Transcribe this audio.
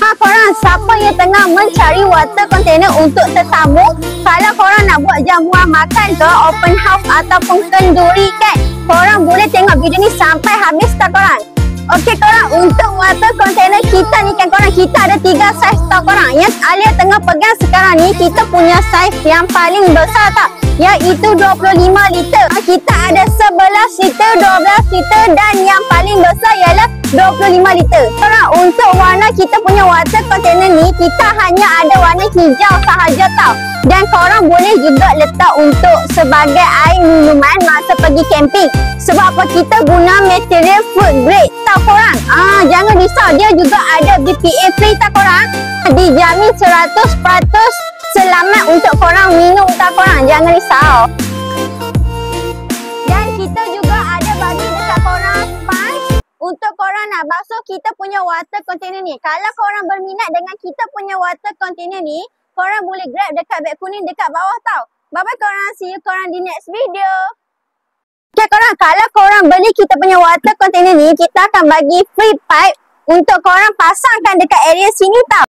Korang siapa yang tengah mencari water container untuk tetamu, kalau korang nak buat jamuan makan ke, open house ataupun kenduri kan, korang boleh tengok video ni sampai habis tak korang? Okey korang, untuk water container kita ni kan korang, kita ada 3 saiz tau korang. Yang Alia tengah pegang sekarang ni, kita punya saiz yang paling besar tau, iaitu 25 liter. Kita ada 11 liter, 12 liter dan yang paling besar ialah 25 liter. Korang, untuk warna kita punya water container ni, kita hanya ada warna hijau sahaja tau. Dan korang boleh juga letak untuk sebagai air minuman masa pergi camping. Sebab apa, kita guna material food grade tau korang. Jangan risau, dia juga ada BPA free tau korang. Dijamin 100% selamat untuk korang minum tau korang. Jangan risau. Dan kita juga ada bagi dekat korang sponge untuk korang nak basuh kita punya water container ni. Kalau korang berminat dengan kita punya water container ni, korang boleh grab dekat beg kuning dekat bawah tau. Bye-bye korang. See you korang di next video. Okay korang, kalau korang beli kita punya water container ni, kita akan bagi free pipe untuk korang pasangkan dekat area sini tau.